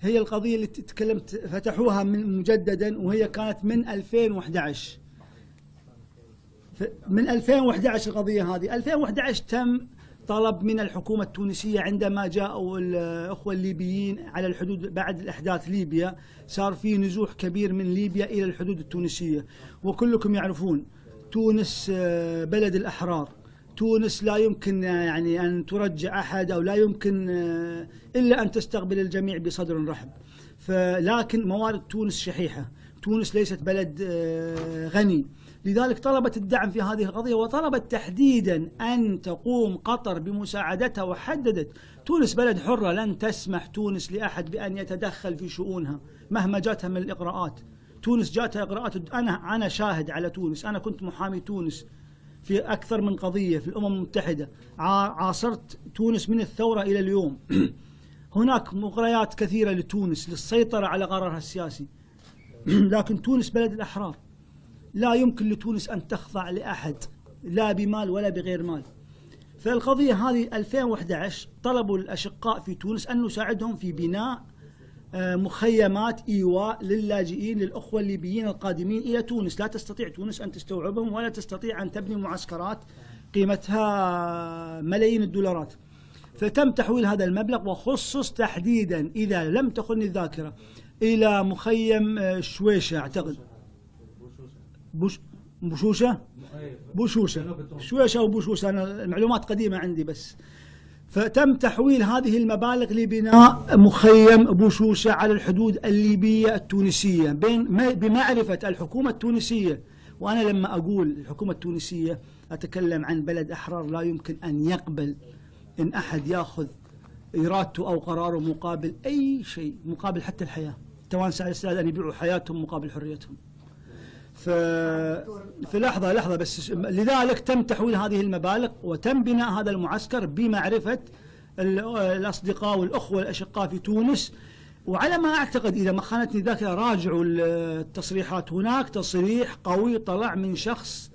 هي القضية اللي تكلمت فتحوها من مجددا، وهي كانت من 2011. من 2011 القضية هذه. 2011 تم طلب من الحكومة التونسية عندما جاءوا الأخوة الليبيين على الحدود بعد الأحداث ليبيا، صار في نزوح كبير من ليبيا إلى الحدود التونسية، وكلكم يعرفون تونس بلد الأحرار. تونس لا يمكن يعني أن ترجع أحد، أو لا يمكن إلا أن تستقبل الجميع بصدر رحب. لكن موارد تونس شحيحة، تونس ليست بلد غني، لذلك طلبت الدعم في هذه القضية، وطلبت تحديدا أن تقوم قطر بمساعدتها، وحددت تونس بلد حرة، لن تسمح تونس لأحد بأن يتدخل في شؤونها مهما جاتها من الإقراءات. تونس جاتها إقراءات، أنا شاهد على تونس، أنا كنت محامي تونس في أكثر من قضية في الأمم المتحدة، عاصرت تونس من الثورة إلى اليوم. هناك مغريات كثيرة لتونس للسيطرة على قرارها السياسي، لكن تونس بلد الأحرار، لا يمكن لتونس أن تخضع لأحد لا بمال ولا بغير مال. فالقضية هذه 2011 طلبوا الأشقاء في تونس أن نساعدهم في بناء مخيمات إيواء للاجئين للأخوة الليبيين القادمين إلى تونس. لا تستطيع تونس أن تستوعبهم، ولا تستطيع أن تبني معسكرات قيمتها ملايين الدولارات. فتم تحويل هذا المبلغ، وخصص تحديدا إذا لم تخني الذاكرة إلى مخيم شويشة، أعتقد بوشوشة شويشة وبوشوشة، أنا المعلومات قديمة عندي بس. فتم تحويل هذه المبالغ لبناء مخيم بوشوشة على الحدود الليبية التونسية بمعرفة الحكومة التونسية. وأنا لما أقول الحكومة التونسية أتكلم عن بلد أحرار، لا يمكن أن يقبل إن أحد يأخذ إرادته أو قراره مقابل أي شيء، مقابل حتى الحياة. التوانسة على استعداد أن يبيعوا حياتهم مقابل حريتهم. في لحظة بس، لذلك تم تحويل هذه المبالغ، وتم بناء هذا المعسكر بمعرفة الأصدقاء والأخوة الأشقاء في تونس. وعلى ما أعتقد إذا ما خانتني الذاكرة، راجعوا التصريحات، هناك تصريح قوي طلع من شخص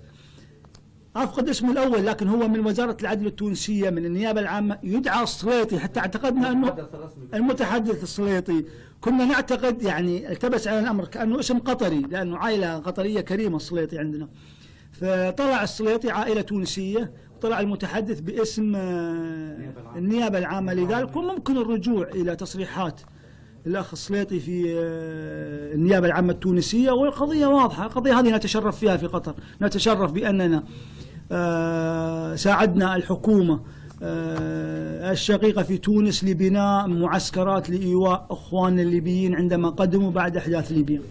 أفقد اسمه الأول، لكن هو من وزارة العدل التونسية من النيابة العامة، يدعى السليطي، حتى اعتقدنا أنه المتحدث السليطي. كنا نعتقد يعني التبس على الأمر كأنه اسم قطري، لأنه عائلة قطرية كريمة السليطي عندنا. فطلع السليطي عائلة تونسية، وطلع المتحدث باسم النيابة العامة. لذلك وممكن الرجوع إلى تصريحات الأخ السليطي في النيابة العامة التونسية، والقضية واضحة. القضية هذه نتشرف فيها في قطر، نتشرف بأننا ساعدنا الحكومة الشقيقة في تونس لبناء معسكرات لإيواء أخواننا الليبيين عندما قدموا بعد أحداث ليبيا.